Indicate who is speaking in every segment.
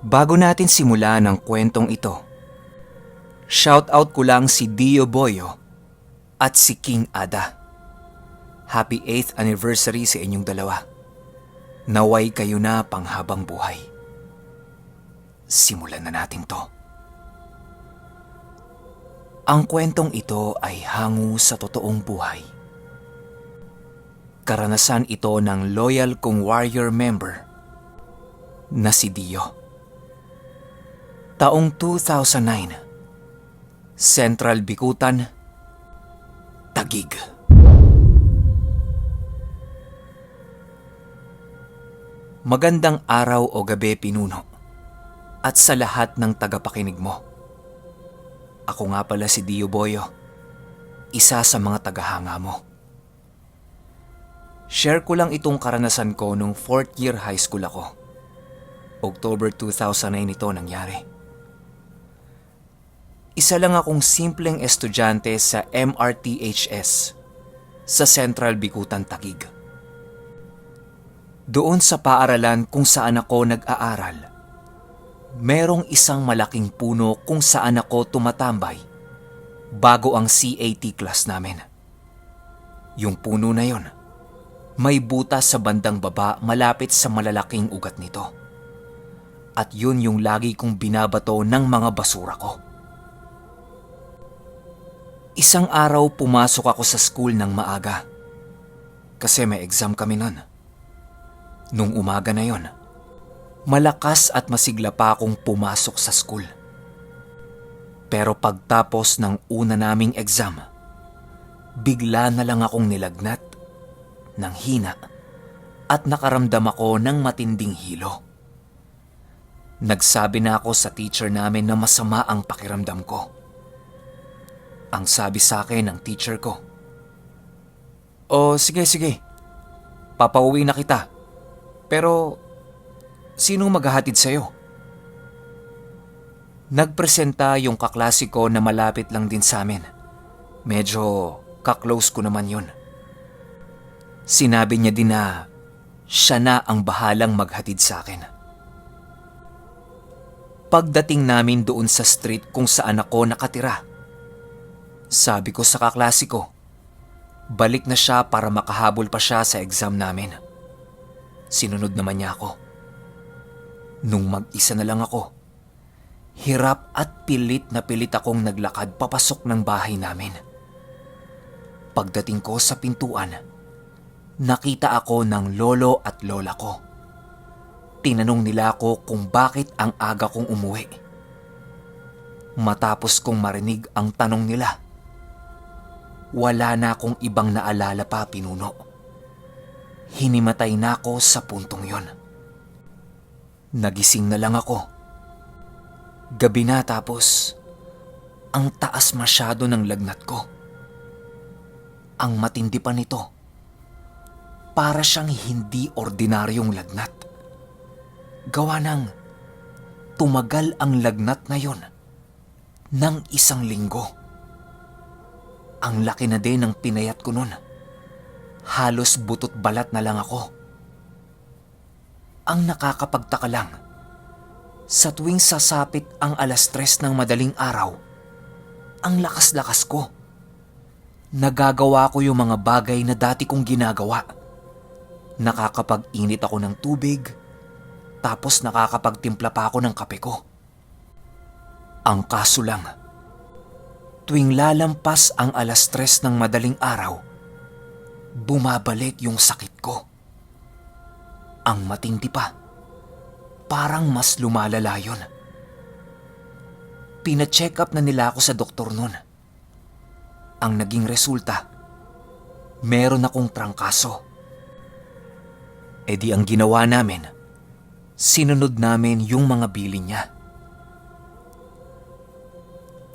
Speaker 1: Bago natin simulan ang kwentong ito, shoutout ko lang si Dio Boyo at si King Ada. Happy 8th anniversary sa inyong dalawa. Naway kayo na panghabang buhay. Simulan na natin to. Ang kwentong ito ay hango sa totoong buhay. Karanasan ito ng loyal kong warrior member na si Dio. Taong 2009, Central Bikutan, Taguig. Magandang araw o gabi, Pinuno, at sa lahat ng tagapakinig mo. Ako nga pala si Dio Boyo, isa sa mga tagahanga mo. Share ko lang itong karanasan ko nung 4th year high school ako. October 2009 ito nangyari. Isa lang akong simpleng estudyante sa MRTHS sa Central Bikutan, Taguig. Doon sa paaralan kung saan ako nag-aaral, merong isang malaking puno kung saan ako tumatambay bago ang CAT class namin. Yung puno na yon, may butas sa bandang baba malapit sa malalaking ugat nito. At yun yung lagi kong binabato ng mga basura ko. Isang araw pumasok ako sa school ng maaga kasi may exam kami nun. Nung umaga na yon, malakas at masigla pa akong pumasok sa school. Pero pagtapos ng una naming exam, bigla na lang akong nilagnat ng hina at nakaramdam ako ng matinding hilo. Nagsabi na ako sa teacher namin na masama ang pakiramdam ko. Ang sabi sa akin ng teacher ko, "O sige, papauwi na kita. Pero sino maghahatid sa'yo?" Nagpresenta yung kaklase ko na malapit lang din sa amin. Medyo kaklose ko naman yun. Sinabi niya din na siya na ang bahalang maghatid sa akin. Pagdating namin doon sa street kung saan ako nakatira, sabi ko sa kaklase ko, balik na siya para makahabol pa siya sa exam namin. Sinunod naman niya ako. Nung mag-isa na lang ako, hirap at pilit na pilit akong naglakad papasok ng bahay namin. Pagdating ko sa pintuan, nakita ako ng lolo at lola ko. Tinanong nila ako kung bakit ang aga kong umuwi. Matapos kong marinig ang tanong nila, wala na akong ibang naalala pa, Pinuno. Hinimatay na ako sa puntong yon. Nagising na lang ako. Gabi na tapos ang taas masyado ng lagnat ko. Ang matindi pa nito, para siyang hindi ordinaryong lagnat. Gawa ng tumagal ang lagnat na yon ng 1 linggo. Ang laki na din ng pinayat ko nun. Halos butot balat na lang ako. Ang nakakapagtaka lang, sa tuwing sasapit ang 3:00 ng madaling araw, ang lakas-lakas ko. Nagagawa ko yung mga bagay na dati kong ginagawa. Nakakapag-init ako ng tubig, tapos nakakapagtimpla pa ako ng kape ko. Ang kaso lang, tuwing lalampas ang 3:00 ng madaling araw, bumabalik yung sakit ko. Ang matindi pa, parang mas lumalala yun. Pina-check up na nila ako sa doktor nun. Ang naging resulta, meron akong trangkaso. E di ang ginawa namin, sinunod namin yung mga bilin niya.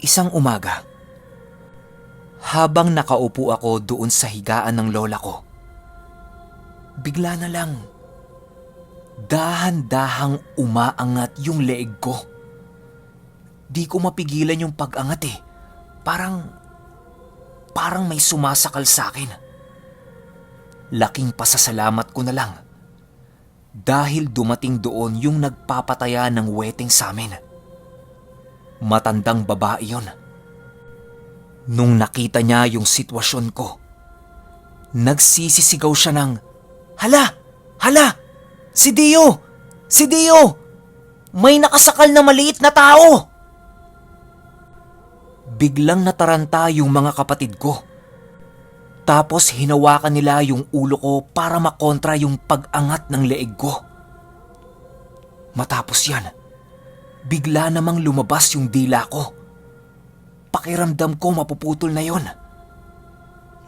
Speaker 1: Isang umaga, habang nakaupo ako doon sa higaan ng lola ko, bigla na lang, dahan-dahang umaangat yung leeg ko. Di ko mapigilan yung pag-angat eh. Parang may sumasakal sa akin. Laking pasasalamat ko na lang dahil dumating doon yung nagpapataya ng wedding sa amin. Matandang babae yon. Nung nakita niya yung sitwasyon ko, nagsisisigaw siya ng, "Hala! Hala! Si Dio! Si Dio! May nakasakal na maliit na tao!" Biglang nataranta yung mga kapatid ko. Tapos hinawakan nila yung ulo ko para makontra yung pag-angat ng leeg ko. Matapos yan, bigla namang lumabas yung dila ko. Pakiramdam ko mapuputol na yon.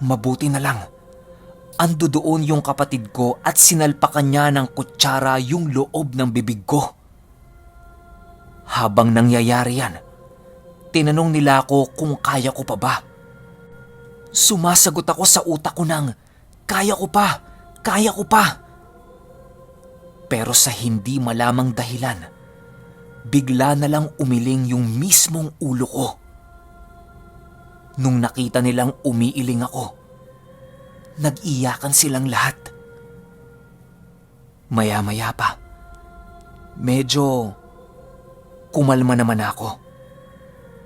Speaker 1: Mabuti na lang, ando doon yung kapatid ko at sinalpakan niya ng kutsara yung loob ng bibig ko. Habang nangyayari yan, tinanong nila ako kung kaya ko pa ba. Sumasagot ako sa utak ko ng, kaya ko pa, kaya ko pa. Pero sa hindi malamang dahilan, bigla na lang umiling yung mismong ulo ko. Nung nakita nilang umiiling ako, nag-iyakan silang lahat. Maya-maya pa, medyo kumalma naman ako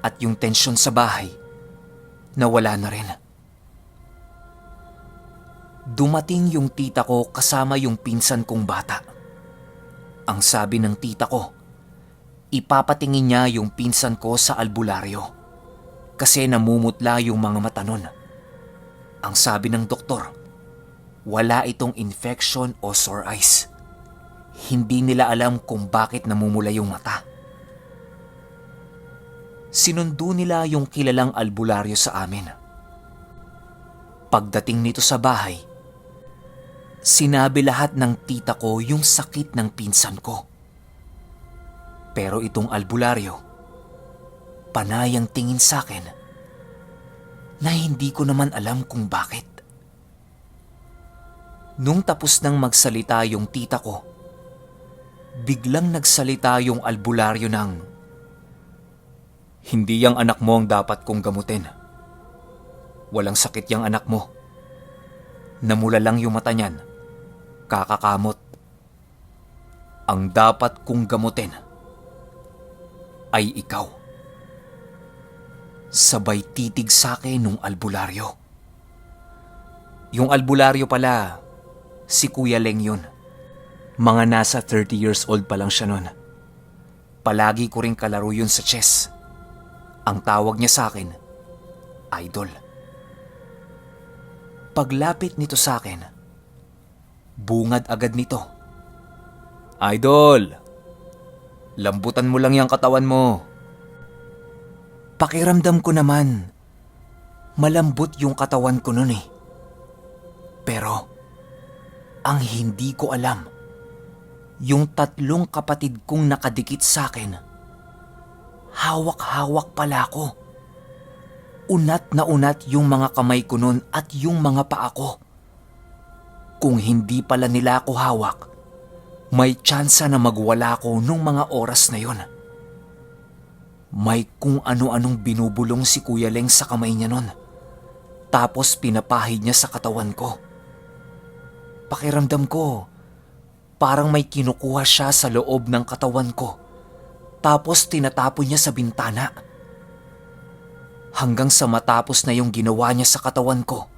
Speaker 1: at yung tensyon sa bahay nawala na rin. Dumating yung tita ko kasama yung pinsan kong bata. Ang sabi ng tita ko, ipapatingin niya yung pinsan ko sa albularyo kasi namumutla yung mga mata nun. Ang sabi ng doktor, wala itong infection o sore eyes. Hindi nila alam kung bakit namumula yung mata. Sinundo nila yung kilalang albularyo sa amin. Pagdating nito sa bahay, sinabi lahat ng tita ko yung sakit ng pinsan ko. Pero itong albularyo, panay ang tingin sa akin na hindi ko naman alam kung bakit. Nung tapos nang magsalita yung tita ko, biglang nagsalita yung albularyo ng, "Hindi yang anak mo ang dapat kong gamutin. Walang sakit yang anak mo. Namula lang yung mata niyan. Kakakamot. Ang dapat kong gamutin ay ikaw." Sabay titig sa akin nung albularyo. Yung albularyo pala, si Kuya Leng yun. Mga nasa 30 years old pa lang siya nun. Palagi ko rin kalaro yun sa chess. Ang tawag niya sa akin, Idol. Paglapit nito sa akin, bungad agad nito. "Idol, lambutan mo lang yung katawan mo." Pakiramdam ko naman, malambot yung katawan ko nun eh. Pero, ang hindi ko alam, yung 3 kapatid kong nakadikit sa akin, hawak-hawak pala ko. Unat na unat yung mga kamay ko nun at yung mga paa ko. Kung hindi pala nila ako hawak, may tsansa na magwala ko nung mga oras na yon. May kung ano-anong binubulong si Kuya Leng sa kamay niya nun. Tapos pinapahid niya sa katawan ko. Pakiramdam ko, parang may kinukuha siya sa loob ng katawan ko. Tapos tinatapon niya sa bintana. Hanggang sa matapos na yung ginawa niya sa katawan ko,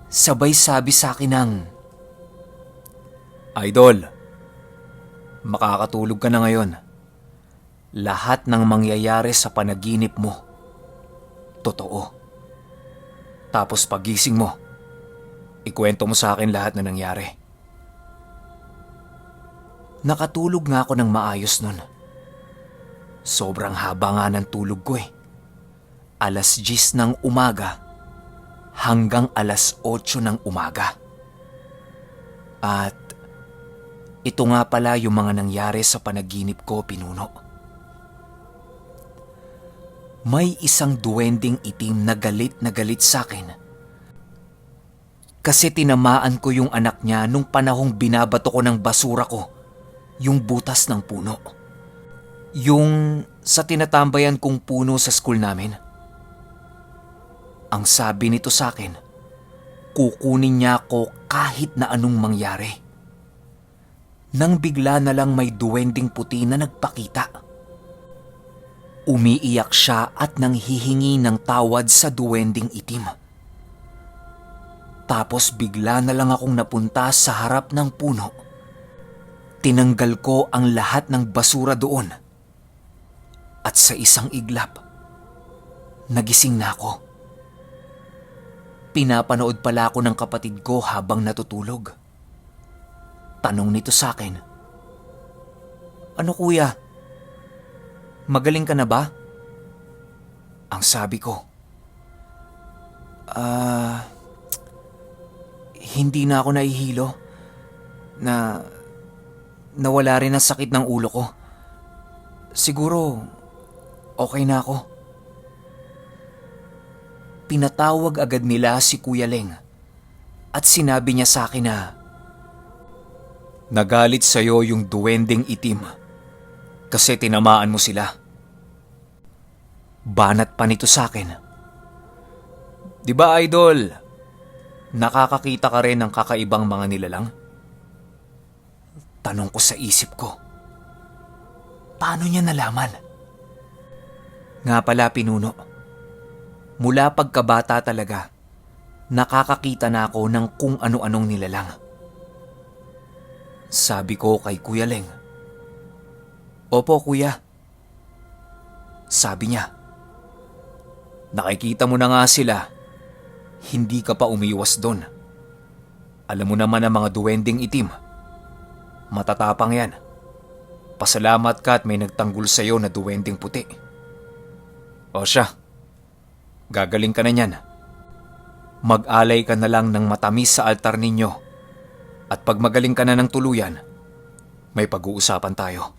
Speaker 1: sabay sabi sa akin ng, "Idol, makakatulog ka na ngayon. Lahat ng mangyayari sa panaginip mo, totoo. Tapos pagising mo, ikwento mo sa akin lahat na nangyari." Nakatulog nga ako ng maayos nun. Sobrang haba nga ng tulog ko eh. 10:00 ng umaga hanggang 8:00 ng umaga. At ito nga pala yung mga nangyari sa panaginip ko, Pinuno. May isang duwending itim na galit sa akin. Kasi tinamaan ko yung anak niya nung panahong binabato ko ng basura ko yung butas ng puno. Yung sa tinatambayan kong puno sa school namin. Ang sabi nito sa akin, kukunin niya ako kahit na anong mangyari. nang bigla na lang may duwending puti na nagpakita. Umiiyak siya at nanghihingi ng tawad sa duwending itim. Tapos bigla na lang akong napunta sa harap ng puno. Tinanggal ko ang lahat ng basura doon. At sa isang iglap, nagising na ako. Pinapanood pala ako ng kapatid ko habang natutulog. Tanong nito sa akin, "Ano kuya? Magaling ka na ba?" Ang sabi ko, Hindi na ako nahihilo. Nawala rin ang sakit ng ulo ko. Siguro, okay na ako." Pinatawag agad nila si Kuya Leng at sinabi niya sa akin na, "Nagalit sa'yo yung duwending itim kasi tinamaan mo sila." Banat pa nito sa akin, "Di ba, idol? Nakakakita ka rin ng kakaibang mga nilalang?" Tanong ko sa isip ko, paano niya nalaman? Nga pala, Pinuno, mula pagkabata talaga, nakakakita na ako ng kung ano-anong nilalang. Sabi ko kay Kuya Leng, "Opo, kuya." Sabi niya, "Nakikita mo na nga sila. Hindi ka pa umiwas doon. Alam mo naman ang mga duwending itim. Matatapang yan. Pasalamat ka at may nagtanggol sa'yo na duwending puti. O siya, gagaling ka na niyan. Mag-alay ka na lang ng matamis sa altar ninyo. At pag magaling ka na ng tuluyan, may pag-uusapan tayo."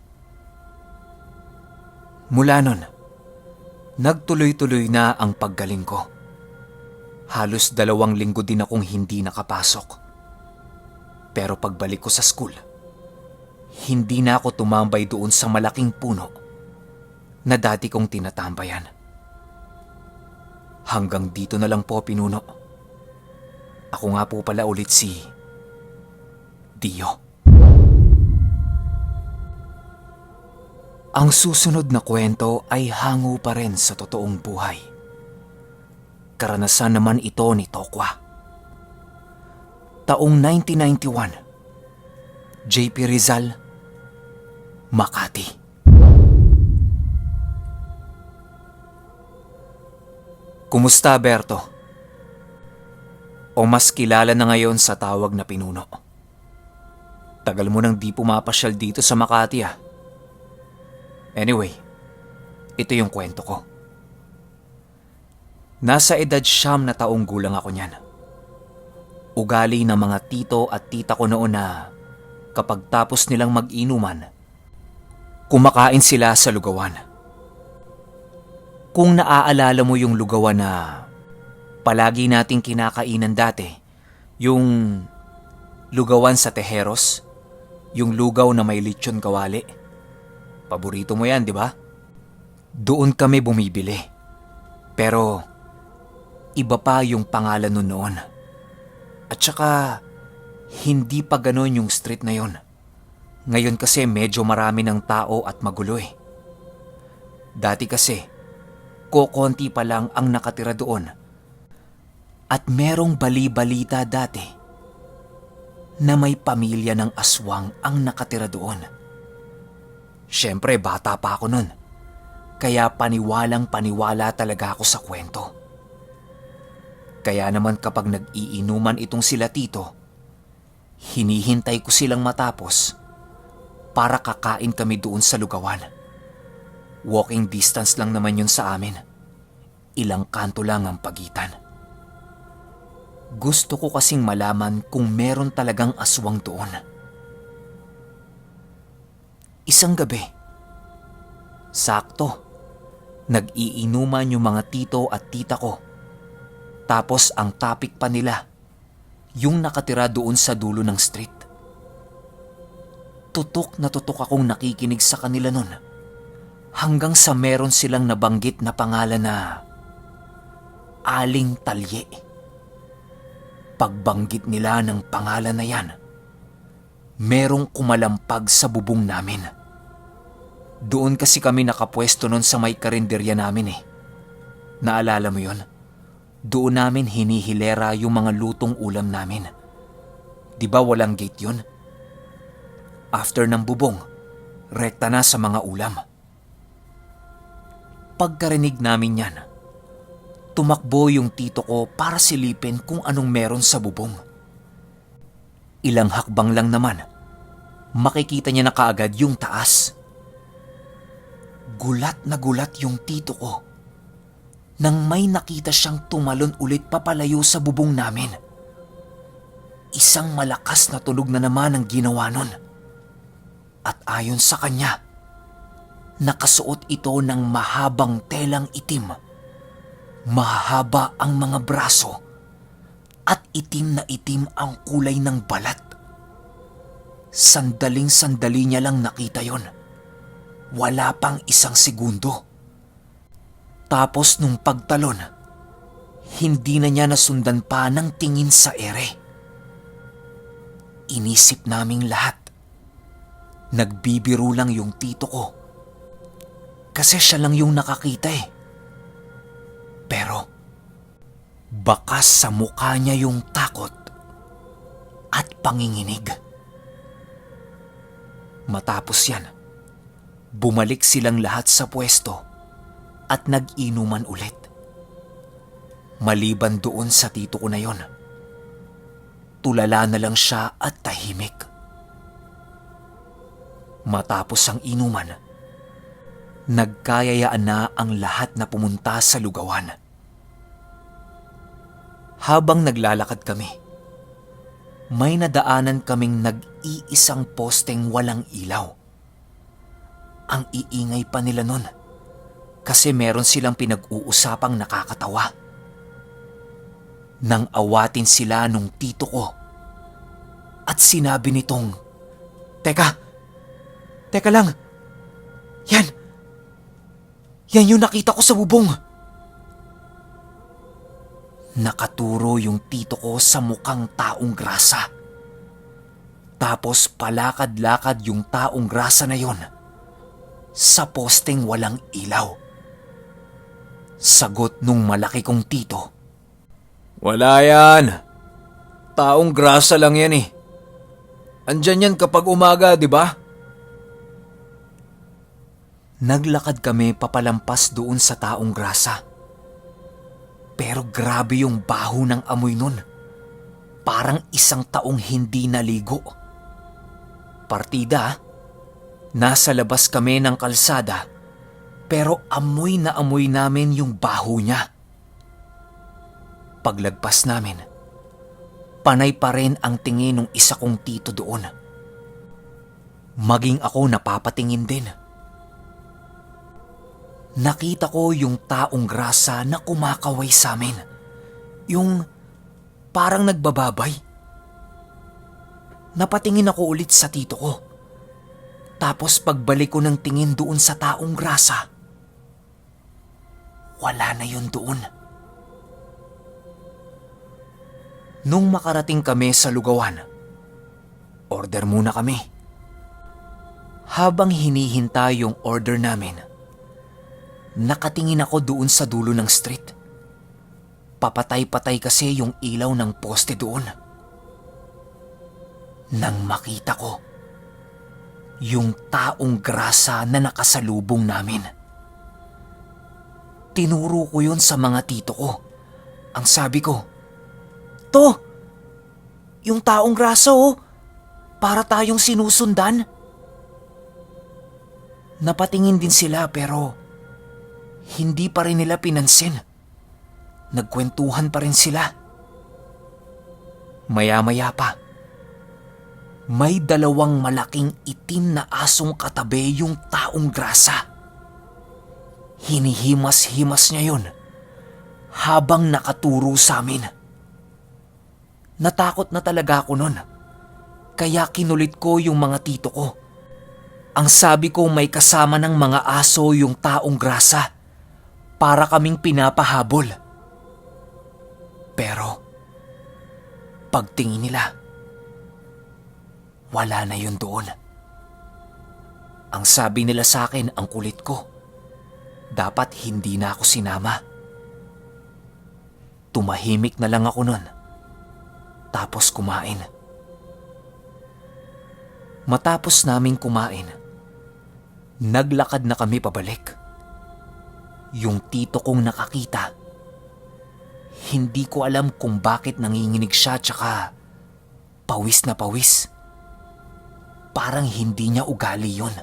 Speaker 1: Mula nun, nagtuloy-tuloy na ang paggaling ko. Halos 2 linggo din akong hindi nakapasok. Pero pagbalik ko sa school, hindi na ako tumambay doon sa malaking puno na dati kong tinatambayan. Hanggang dito na lang po, Pinuno. Ako nga po pala ulit si Dio. Ang susunod na kwento ay hango pa rin sa totoong buhay. Karanasan naman ito ni Tokwa. Taong 1991, JP Rizal, Makati. Kumusta, Berto? O mas kilala na ngayon sa tawag na Pinuno. Tagal mo nang di pumapasyal dito sa Makati ah. Anyway, ito yung kwento ko. Nasa edad 9 na taong gulang ako niyan. Ugali ng mga tito at tita ko noon na kapag tapos nilang mag-inuman, kumakain sila sa lugawan. Kung naaalala mo yung lugawan na palagi nating kinakainan dati, yung lugawan sa Tejeros, yung lugaw na may lechon kawali. Paborito mo yan, di ba? Doon kami bumibili. Pero iba pa yung pangalan nun noon. At saka hindi pa ganon yung street na yon. Ngayon kasi medyo marami ng tao at magulo eh. Dati kasi, kokonti pa lang ang nakatira doon. At merong bali-balita dati na may pamilya ng aswang ang nakatira doon. Siyempre, bata pa ako nun. Kaya paniwalang paniwala talaga ako sa kwento. Kaya naman kapag nag-iinuman itong sila tito, hinihintay ko silang matapos para kakain kami doon sa lugawan. Walking distance lang naman yun sa amin. Ilang kanto lang ang pagitan. Gusto ko kasing malaman kung meron talagang aswang doon. Isang gabi, sakto, nag-iinuman yung mga tito at tita ko. Tapos ang topic pa nila, yung nakatira doon sa dulo ng street. Tutok na tutok akong nakikinig sa kanila nun. Hanggang sa meron silang nabanggit na pangalan na Aling Talye. Pagbanggit nila ng pangalan na yan, merong kumalampag sa bubong namin. Doon kasi kami nakapwesto nun sa may karinderya namin eh. Naalala mo yun? Doon namin hinihilera yung mga lutong ulam namin. Di ba walang gate yun? After ng bubong, rekta na sa mga ulam. Pagkarinig namin yan, tumakbo yung tito ko para silipin kung anong meron sa bubong. Ilang hakbang lang naman, makikita niya na kaagad yung taas. Gulat na gulat yung tito ko nang may nakita siyang tumalon ulit papalayo sa bubong namin. Isang malakas na tunog na naman ang ginawa nun. At ayon sa kanya, nakasuot ito ng mahabang telang itim. Mahaba ang mga braso at itim na itim ang kulay ng balat. Sandaling-sandali niya lang nakita yon. Wala pang isang segundo. Tapos nung pagtalon, hindi na niya nasundan pa ng tingin sa ere. Inisip naming lahat. Nagbibiro lang yung tito ko. Kasi siya lang yung nakakita eh. Pero baka sa mukha niya yung takot at panginginig. Matapos yan, bumalik silang lahat sa pwesto at nag-inuman ulit. Maliban doon sa tito ko na yon, tulala na lang siya at tahimik. Matapos ang inuman, nagkayayaan na ang lahat na pumunta sa lugawan. Habang naglalakad kami, may nadaanan kaming nag-iisang posteng walang ilaw. Ang iingay pa nila nun kasi meron silang pinag-uusapang nakakatawa. Nang awatin sila nung tito ko at sinabi nitong, Teka lang. Yan yung nakita ko sa bubong. Nakaturo yung tito ko sa mukhang taong grasa. Tapos palakad-lakad yung taong grasa na yon sa posteng walang ilaw. Sagot nung malaki kong tito, "Wala yan. Taong grasa lang yan eh. Andyan yan kapag umaga, di ba?" Naglakad kami papalampas doon sa taong grasa. Pero grabe yung baho ng amoy nun. Parang isang taong hindi naligo. Partida, nasa labas kami ng kalsada, pero amoy na amoy namin yung baho niya. Paglagpas namin, panay pa rin ang tingin ng isa kong tito doon. Maging ako napapatingin din. Nakita ko yung taong grasa na kumakaway sa amin. Yung parang nagbababay. Napatingin ako ulit sa tito ko. Tapos pagbalik ko ng tingin doon sa taong grasa, wala na yun doon. Nung makarating kami sa lugawan, order muna kami. Habang hinihintay yung order namin, nakatingin ako doon sa dulo ng street. Papatay-patay kasi yung ilaw ng poste doon. Nang makita ko yung taong grasa na nakasalubong namin, tinuro ko yun sa mga tito ko. Ang sabi ko, "To, yung taong grasa oh, para tayong sinusundan." Napatingin din sila pero hindi pa rin nila pinansin. Nagkwentuhan pa rin sila. Maya-maya pa, may dalawang malaking itim na asong katabi yung taong grasa. Hinihimas-himas niya yun habang nakaturo sa amin. Natakot na talaga ako nun, kaya kinulit ko yung mga tito ko. Ang sabi ko may kasama ng mga aso yung taong grasa para kaming pinapahabol. Pero pagtingin nila, wala na yun doon. Ang sabi nila sa akin, ang kulit ko. Dapat hindi na ako sinama. Tumahimik na lang ako nun. Tapos kumain. Matapos naming kumain, naglakad na kami pabalik. Yung tito kong nakakita, hindi ko alam kung bakit nanginginig siya tsaka pawis na pawis. Parang hindi niya ugali yun.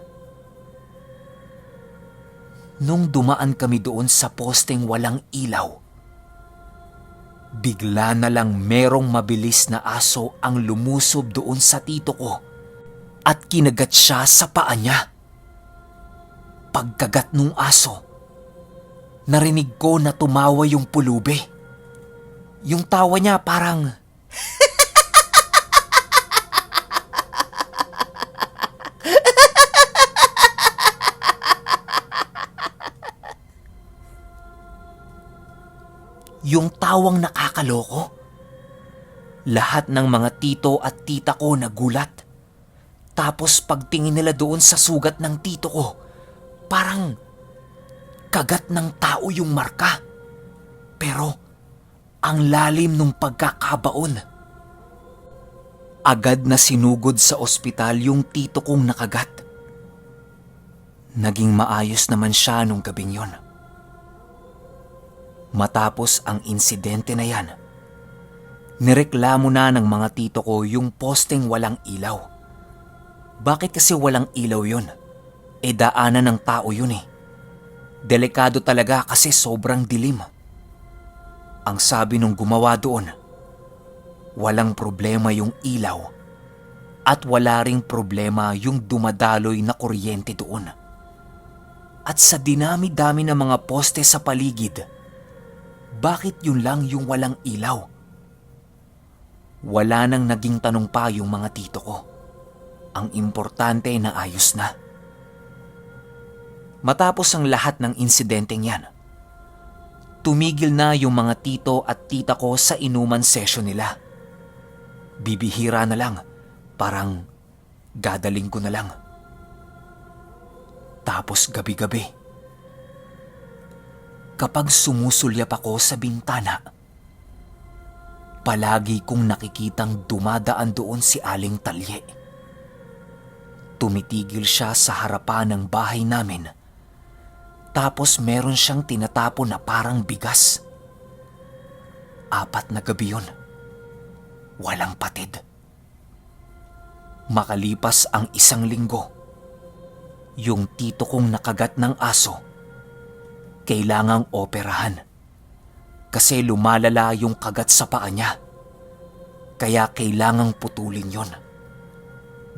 Speaker 1: Nung dumaan kami doon sa posteng walang ilaw, bigla na lang merong mabilis na aso ang lumusob doon sa tito ko at kinagat siya sa paa niya. Pagkagat nung aso, narinig ko na tumawa yung pulubi. Yung tawa niya parang... yung tawang nakakaloko. Lahat ng mga tito at tita ko nagulat. Tapos pagtingin nila doon sa sugat ng tito ko, parang kagat ng tao yung marka. Pero ang lalim nung pagkakabaon. Agad na sinugod sa ospital yung tito kong nakagat. Naging maayos naman siya nung gabing yon. Matapos ang insidente na yan, nireklamo na ng mga tito ko yung posteng walang ilaw. Bakit kasi walang ilaw yun? E daanan ng tao yun eh. Delikado talaga kasi sobrang dilim. Ang sabi nung gumawa doon, walang problema yung ilaw at wala ring problema yung dumadaloy na kuryente doon. At sa dinami-dami ng mga poste sa paligid, bakit yun lang yung walang ilaw? Wala nang naging tanong pa yung mga tito ko. Ang importante na ayos na. Matapos ang lahat ng insidenteng yan, tumigil na yung mga tito at tita ko sa inuman session nila. Bibihira na lang, parang gadaling ko na lang. Tapos gabi-gabi, kapag sumusulyap ako sa bintana, palagi kong nakikitang dumadaan doon si Aling Talye. Tumitigil siya sa harapan ng bahay namin, tapos meron siyang tinatapon na parang bigas. 4 na gabi yun. Walang patid. Makalipas ang 1 linggo, yung tito kong nakagat ng aso, kailangang operahan kasi lumalala yung kagat sa paa niya. Kaya kailangang putulin yon.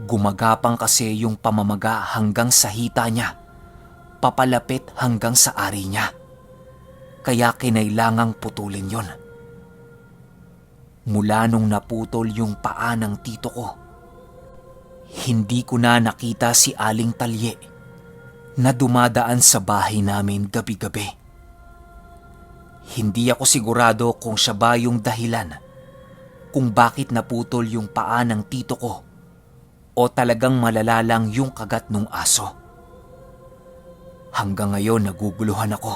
Speaker 1: Gumagapang kasi yung pamamaga hanggang sa hita niya, papalapit hanggang sa ari niya. Kaya kinailangang putulin yon. Mula nung naputol yung paa ng tito ko, hindi ko na nakita si Aling Talye na dumadaan sa bahay namin gabi-gabi. Hindi ako sigurado kung siya ba yung dahilan kung bakit naputol yung paa ng tito ko o talagang malala lang yung kagat ng aso. Hanggang ngayon naguguluhan ako.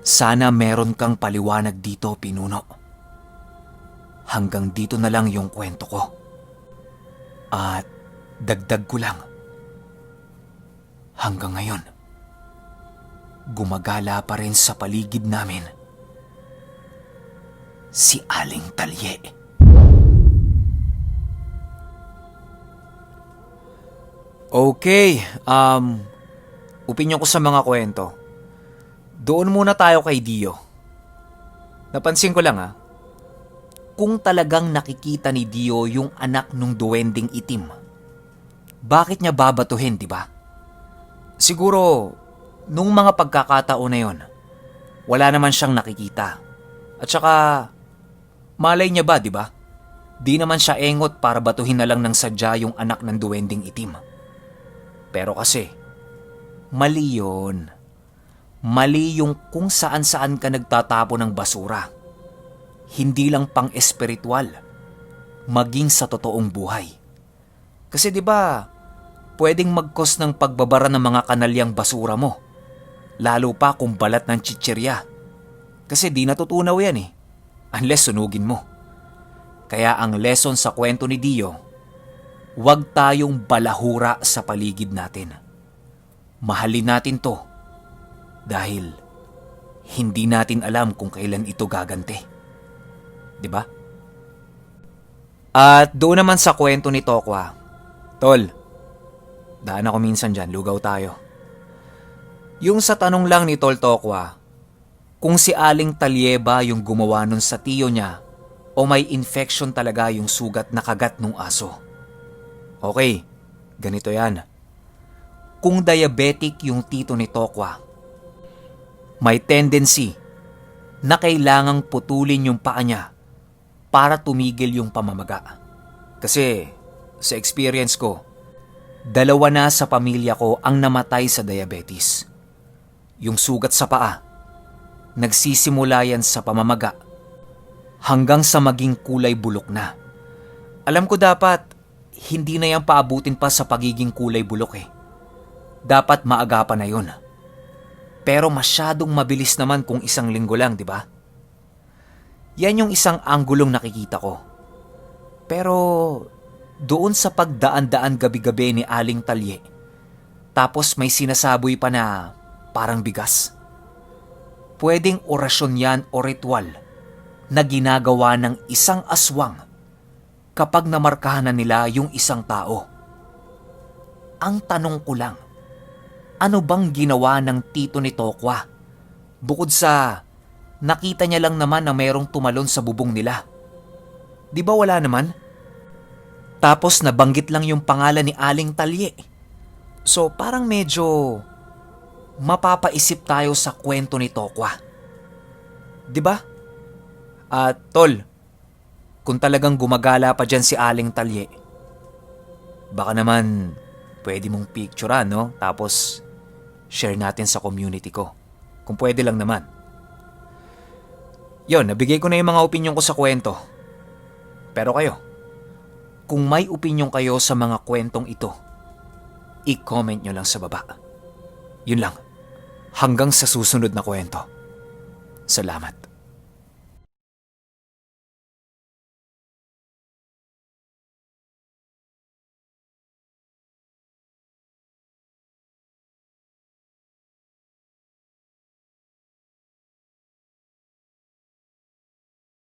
Speaker 1: Sana meron kang paliwanag dito, Pinuno. Hanggang dito na lang yung kwento ko. At dagdag ko lang, hanggang ngayon, gumagala pa rin sa paligid namin si Aling Talye. Okay, opinyon ko sa mga kwento. Doon muna tayo kay Dio. Napansin ko lang kung talagang nakikita ni Dio yung anak nung duwending itim, bakit niya babatuhin, di ba? Siguro, nung mga pagkakataon na yon, wala naman siyang nakikita. At saka, malay niya ba, di ba? Di naman siya engot para batuhin na lang ng sadya yung anak ng duwending itim. Pero kasi, mali yun. Mali yung kung saan-saan ka nagtatapo ng basura. Hindi lang pang-espiritual, maging sa totoong buhay. Kasi 'di ba, pwedeng mag-cause ng pagbabara ng mga kanalyang basura mo. Lalo pa kung balat ng chichirya. Kasi di natutunaw yan eh. Unless sunugin mo. Kaya ang lesson sa kwento ni Dio, huwag tayong balahura sa paligid natin. Mahalin natin to dahil hindi natin alam kung kailan ito gaganti. 'Di ba? At doon naman sa kwento ni Tokwa, Tol, daan ako minsan dyan, lugaw tayo. Yung sa tanong lang ni Tol Tokwa, kung si Aling Talyeba yung gumawa nun sa tiyo niya o may infection talaga yung sugat na kagat nung aso. Okay, ganito yan. Kung diabetic yung tito ni Tokwa, may tendency na kailangang putulin yung paa niya para tumigil yung pamamaga. Kasi sa experience ko, 2 na sa pamilya ko ang namatay sa diabetes. Yung sugat sa paa, nagsisimula yan sa pamamaga hanggang sa maging kulay bulok na. Alam ko dapat, hindi na yan paabutin pa sa pagiging kulay bulok eh. Dapat maagapan na yun. Pero masyadong mabilis naman kung 1 linggo lang, di ba? Yan yung isang anggulong nakikita ko. Pero doon sa pagdaan-daan gabi-gabi ni Aling Talye, tapos may sinasaboy pa na parang bigas. Pwedeng orasyon yan o ritual na ginagawa ng isang aswang kapag namarkahan na nila yung isang tao. Ang tanong ko lang, ano bang ginawa ng tito ni Tokwa? Bukod sa nakita niya lang naman na mayroong tumalon sa bubong nila. Di ba wala naman? Tapos nabanggit lang yung pangalan ni Aling Talye. So parang medyo mapapaisip tayo sa kwento ni Tokwa. Di ba? At tol, kung talagang gumagala pa dyan si Aling Talye, baka naman pwede mong picturean, no? Tapos share natin sa community ko. Kung pwede lang naman. Yon, nabigay ko na yung mga opinyon ko sa kwento. Pero kayo, kung may opinyon kayo sa mga kwentong ito, i-comment nyo lang sa baba. Yun lang. Hanggang sa susunod na kwento. Salamat.